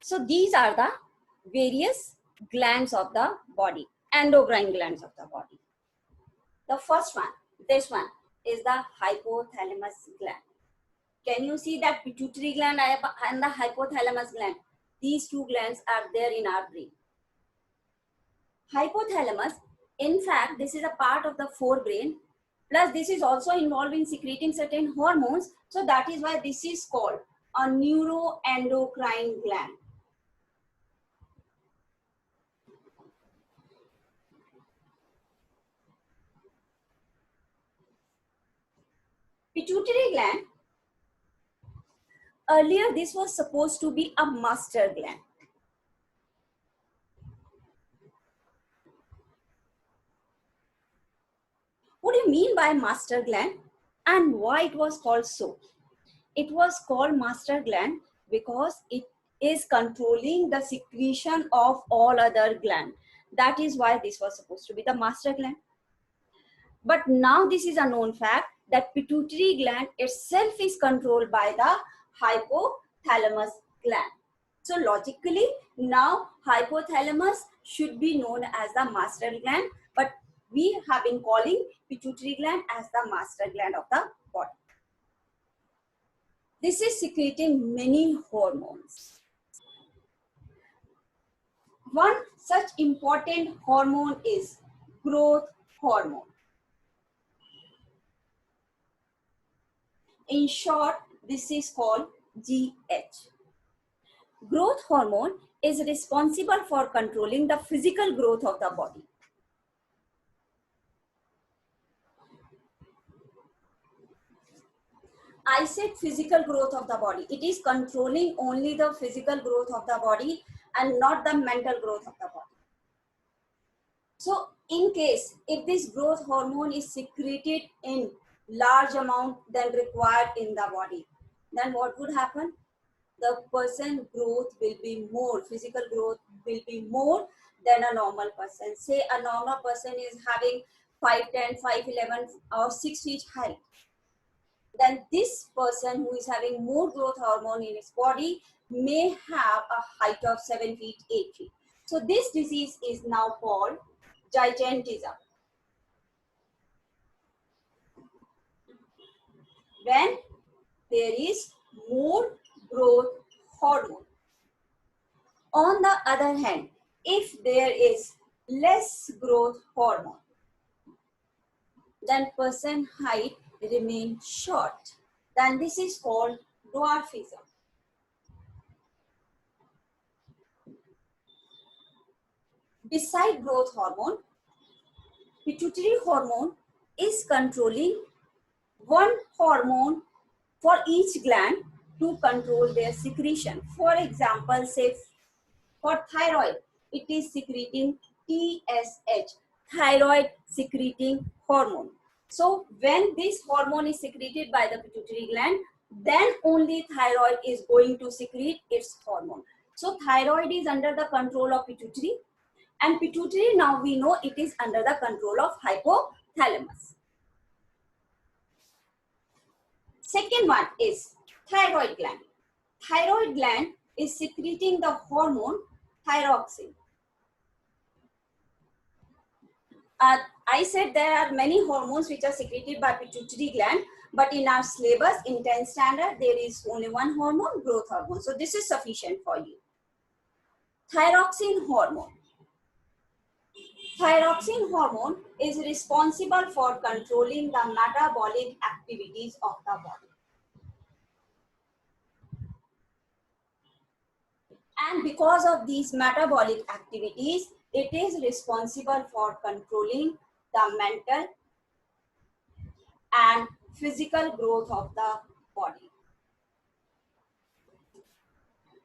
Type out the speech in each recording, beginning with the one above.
So these are the various glands of the body, endocrine glands of the body. The first one, this one, is the hypothalamus gland. Can you see that pituitary gland and the hypothalamus gland? These two glands are there in our brain. Hypothalamus, in fact, this is a part of the forebrain. Plus, this is also involved in secreting certain hormones. So that is why this is called a neuroendocrine gland. Pituitary gland, earlier this was supposed to be a master gland. What do you mean by master gland and why it was called so? It was called master gland because it is controlling the secretion of all other glands. That is why this was supposed to be the master gland. But now this is a known fact that pituitary gland itself is controlled by the hypothalamus gland. So logically, now hypothalamus should be known as the master gland, but we have been calling pituitary gland as the master gland of the body. This is secreting many hormones. One such important hormone is growth hormone. In short, this is called GH. Growth hormone is responsible for controlling the physical growth of the body. I said physical growth of the body. It is controlling only the physical growth of the body and not the mental growth of the body. So in case if this growth hormone is secreted in large amount than required in the body, then what would happen? The person growth will be more, physical growth will be more than a normal person. Say a normal person is having 5'10", 5'11", or 6 feet height. Then this person who is having more growth hormone in his body may have a height of 7 feet, 8 feet. So this disease is now called gigantism. When there is more growth hormone. On the other hand, if there is less growth hormone, then person height remains short. Then this is called dwarfism. Beside growth hormone, pituitary hormone is controlling one hormone for each gland to control their secretion. For example, say for thyroid, it is secreting TSH, thyroid secreting hormone. So when this hormone is secreted by the pituitary gland, then only thyroid is going to secrete its hormone. So thyroid is under the control of pituitary, and pituitary now we know it is under the control of hypothalamus. Second one is thyroid gland. Thyroid gland is secreting the hormone thyroxine. I said there are many hormones which are secreted by pituitary gland, but in our syllabus, in 10th standard, there is only one hormone, growth hormone. So this is sufficient for you. Thyroxine hormone. Thyroxine hormone is responsible for controlling the metabolic activities of the body. And because of these metabolic activities, it is responsible for controlling the mental and physical growth of the body.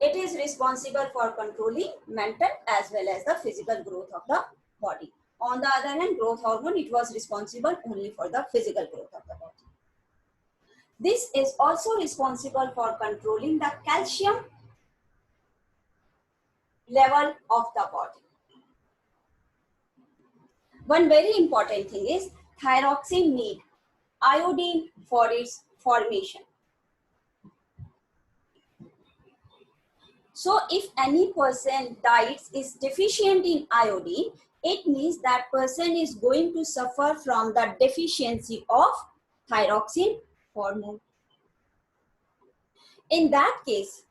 It is responsible for controlling mental as well as the physical growth of the body. On the other hand, growth hormone, it was responsible only for the physical growth of the body. This is also responsible for controlling the calcium level of the body. One very important thing is thyroxine need iodine for its formation. So if any person diets is deficient in iodine, it means that person is going to suffer from the deficiency of thyroxine hormone. In that case,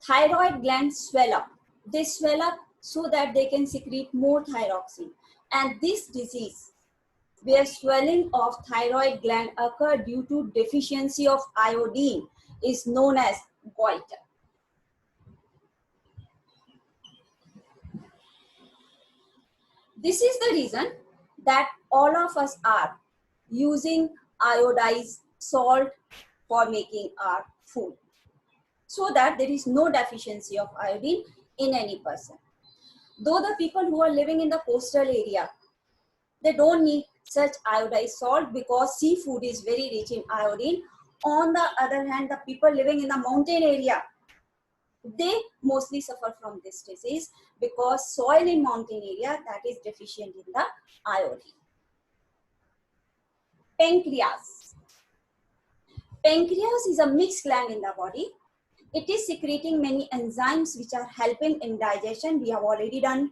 thyroid glands swell up. They swell up so that they can secrete more thyroxine. And this disease, where swelling of thyroid gland occur due to deficiency of iodine, is known as goiter. This is the reason that all of us are using iodized salt for making our food, so that there is no deficiency of iodine in any person. Though the people who are living in the coastal area, they don't need such iodized salt because seafood is very rich in iodine. On the other hand, the people living in the mountain area, they mostly suffer from this disease because soil in mountain area that is deficient in the iodine. Pancreas. Pancreas is a mixed gland in the body. It is secreting many enzymes which are helping in digestion. We have already done,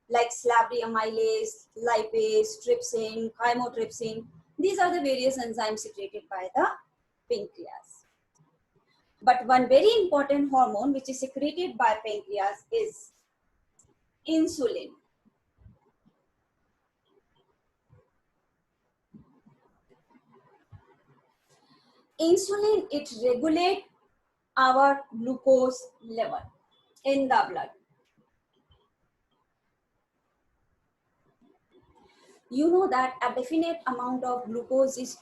like salivary amylase, lipase, trypsin, chymotrypsin. These are the various enzymes secreted by the pancreas. But one very important hormone which is secreted by pancreas is insulin. Insulin, it regulates our glucose level in the blood. You know that a definite amount of glucose is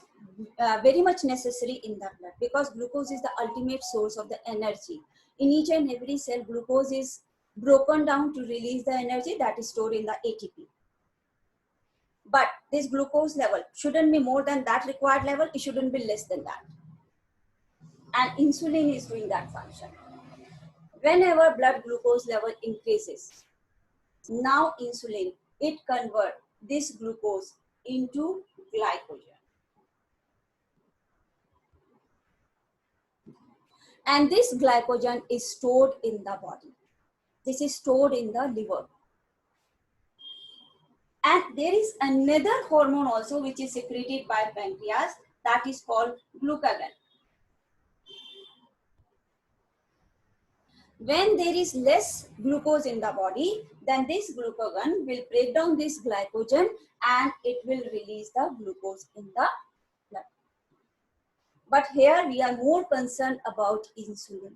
very much necessary in the blood, because glucose is the ultimate source of the energy. In each and every cell, glucose is broken down to release the energy that is stored in the ATP. But this glucose level shouldn't be more than that required level. It shouldn't be less than that. And insulin is doing that function. Whenever blood glucose level increases, now insulin, it converts this glucose into glycogen. And this glycogen is stored in the body. This is stored in the liver. And there is another hormone also which is secreted by pancreas, that is called glucagon. When there is less glucose in the body, then this glucagon will break down this glycogen and it will release the glucose in the blood. But here we are more concerned about insulin.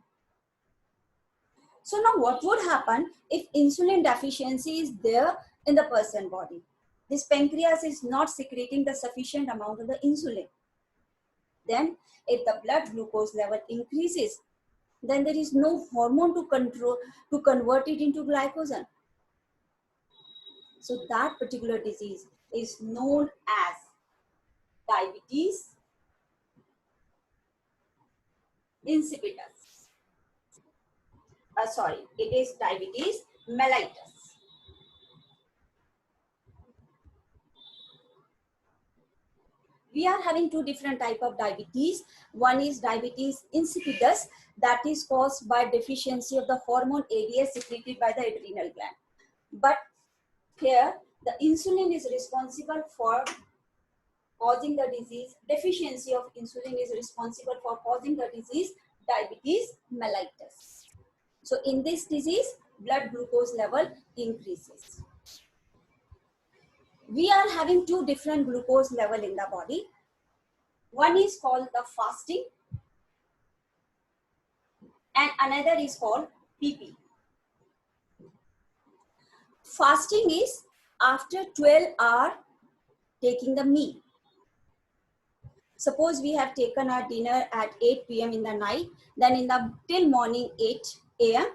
So now what would happen if insulin deficiency is there in the person body? This pancreas is not secreting the sufficient amount of the insulin. Then if the blood glucose level increases, then there is no hormone to convert it into glycogen. So that particular disease is known as diabetes insipidus. It is diabetes mellitus. We are having two different types of diabetes. One is diabetes insipidus, that is caused by deficiency of the hormone ADS secreted by the adrenal gland. But here, the insulin is responsible for causing the disease. Deficiency of insulin is responsible for causing the disease diabetes mellitus. So in this disease, blood glucose level increases. We are having two different glucose level in the body. One is called the fasting and another is called PP. Fasting is after 12 hours taking the meal. Suppose we have taken our dinner at 8 p.m. in the night, then till morning 8 a.m.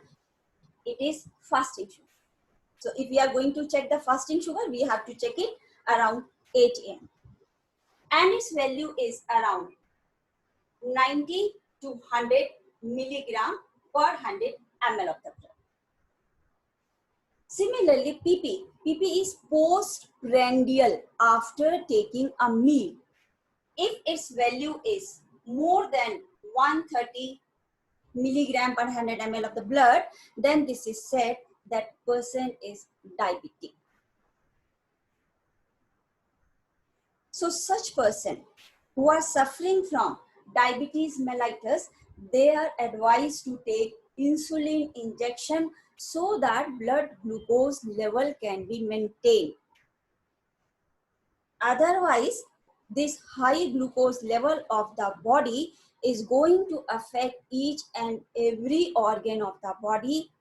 it is fasting sugar. So if we are going to check the fasting sugar, we have to check it around 8 a.m. And its value is around 90 to 100 milligram per 100 ml of the blood. Similarly, PP is postprandial after taking a meal. If its value is more than 130 milligram per 100 ml of the blood, then this is said that person is diabetic. So such person who are suffering from diabetes mellitus, they are advised to take insulin injection so that blood glucose level can be maintained. Otherwise, this high glucose level of the body is going to affect each and every organ of the body.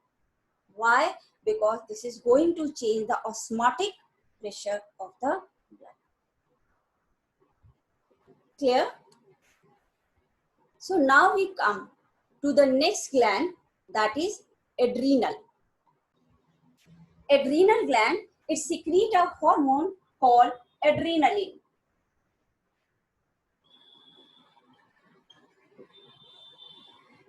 Why? Because this is going to change the osmotic pressure of the blood. Clear? So now we come to the next gland, that is adrenal. Adrenal gland, it secretes a hormone called adrenaline.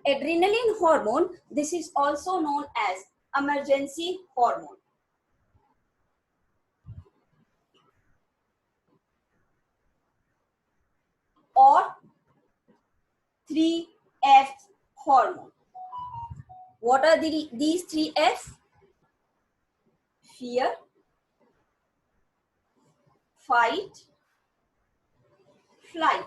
Adrenaline hormone, this is also known as emergency hormone. Or 3F hormone. What are these 3 F's? Fear, fight, flight.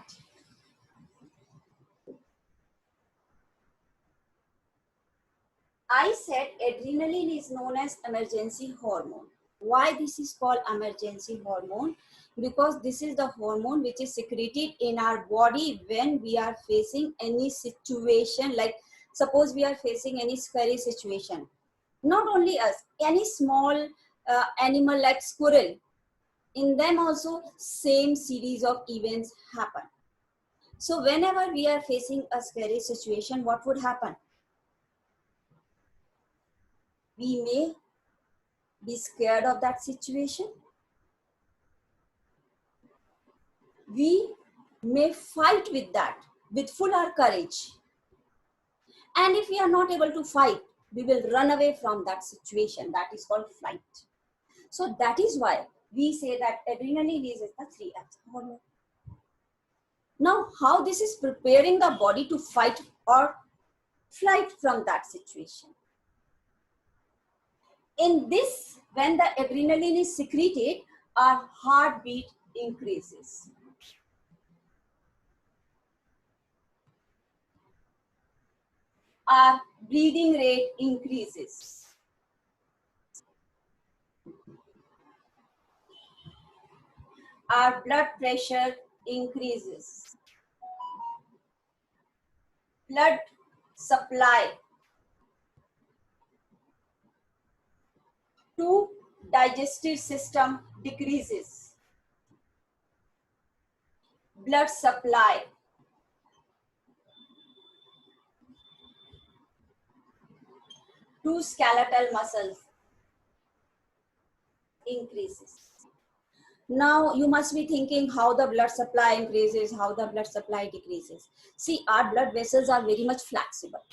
I said adrenaline is known as emergency hormone. Why this is called emergency hormone? Because this is the hormone which is secreted in our body when we are facing any situation, like suppose we are facing any scary situation. Not only us, any small animal like squirrel, in them also same series of events happen. So whenever we are facing a scary situation, what would happen? We may be scared of that situation. We may fight with that with full our courage. And if we are not able to fight, we will run away from that situation. That is called flight. So that is why we say that adrenaline is the 3F hormone. Now, how this is preparing the body to fight or flight from that situation? In this, when the adrenaline is secreted, our heartbeat increases. Our breathing rate increases. Our blood pressure increases. Blood supply to digestive system decreases. Blood supply to skeletal muscles increases. Now you must be thinking how the blood supply increases, how the blood supply decreases. See, our blood vessels are very much flexible.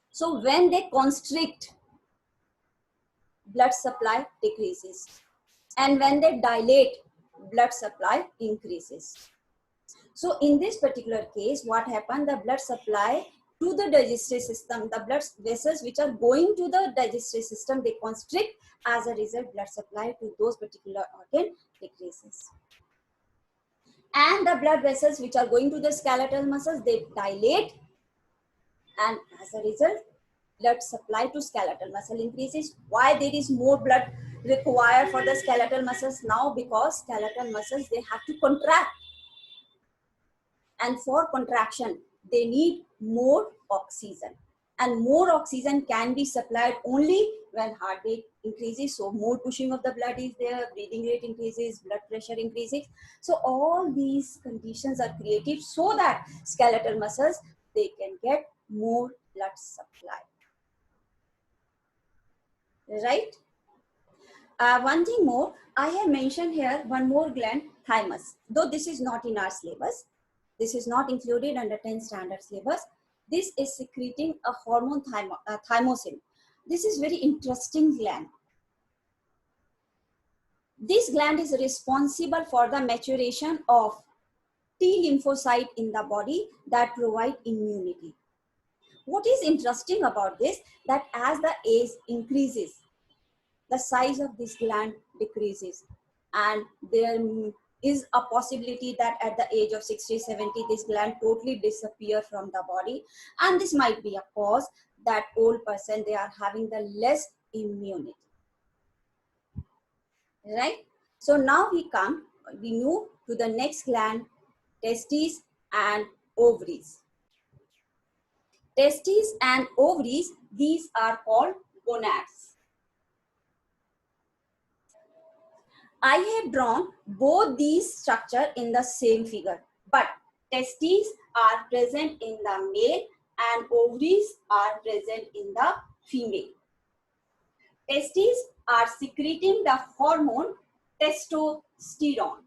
So when they constrict, blood supply decreases. And when they dilate, blood supply increases. So in this particular case, what happened? The blood supply to the digestive system, the blood vessels which are going to the digestive system, they constrict. As a result, blood supply to those particular organ decreases. And the blood vessels which are going to the skeletal muscles, they dilate. And as a result, blood supply to skeletal muscle increases. Why there is more blood required for the skeletal muscles now? Because skeletal muscles, they have to contract. And for contraction, they need more oxygen. And more oxygen can be supplied only when heart rate increases. So more pushing of the blood is there, breathing rate increases, blood pressure increases. So all these conditions are created so that skeletal muscles, they can get more blood supply. Right? One thing more, I have mentioned here one more gland, thymus. Though this is not in our syllabus, this is not included under 10 standard syllabus. This is secreting a hormone thymosin. This is very interesting gland. This gland is responsible for the maturation of T lymphocyte in the body that provide immunity. what is interesting about this, that as the age increases, the size of this gland decreases, and there is a possibility that at the age of 60, 70, this gland totally disappear from the body. And this might be a cause that old person, they are having the less immunity, right? So now we move to the next gland, testes and ovaries. Testes and ovaries, these are called gonads. I have drawn both these structures in the same figure, but testes are present in the male and ovaries are present in the female. Testes are secreting the hormone testosterone,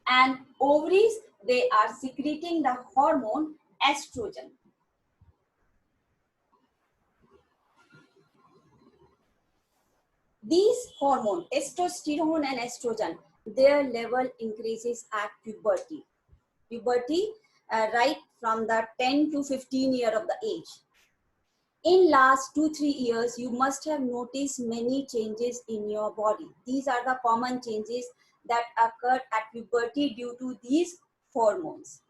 and ovaries, they are secreting the hormone estrogen. These hormones, testosterone and estrogen, their level increases at puberty. Puberty, right from the 10 to 15 year of the age. In last 2-3 years, you must have noticed many changes in your body. These are the common changes that occur at puberty due to these hormones.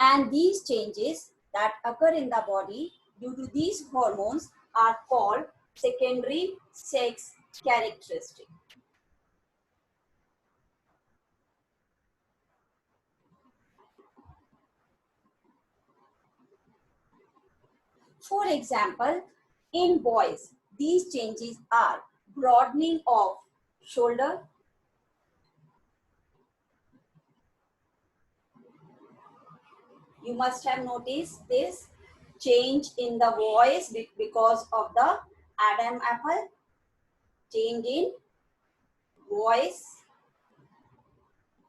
And these changes that occur in the body due to these hormones are called secondary sex characteristics. For example, in boys, these changes are broadening of shoulder, you must have noticed this change in the voice because of the Adam apple, change in voice,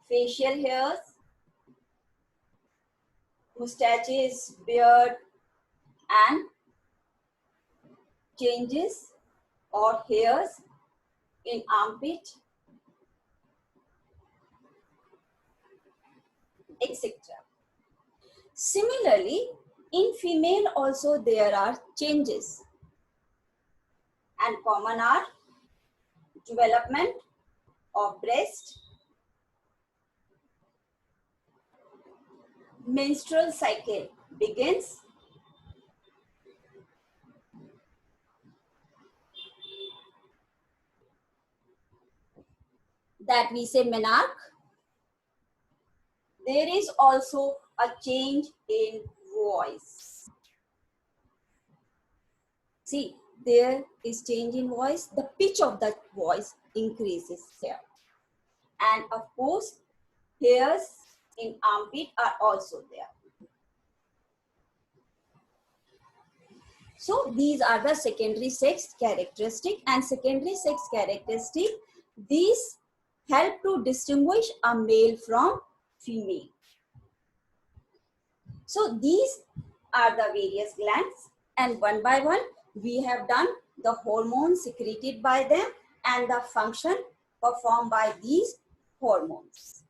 facial hairs, mustaches, beard, and changes or hairs in armpit, etc. Similarly, in female also there are changes, and common are development of breast, menstrual cycle begins, that we say menarche. There is also a change in voice. See, there is change in voice. The pitch of the voice increases here. And of course, hairs in armpit are also there. So these are the secondary sex characteristic, and secondary sex characteristic, these help to distinguish a male from female. So these are the various glands, and one by one we have done the hormones secreted by them and the function performed by these hormones.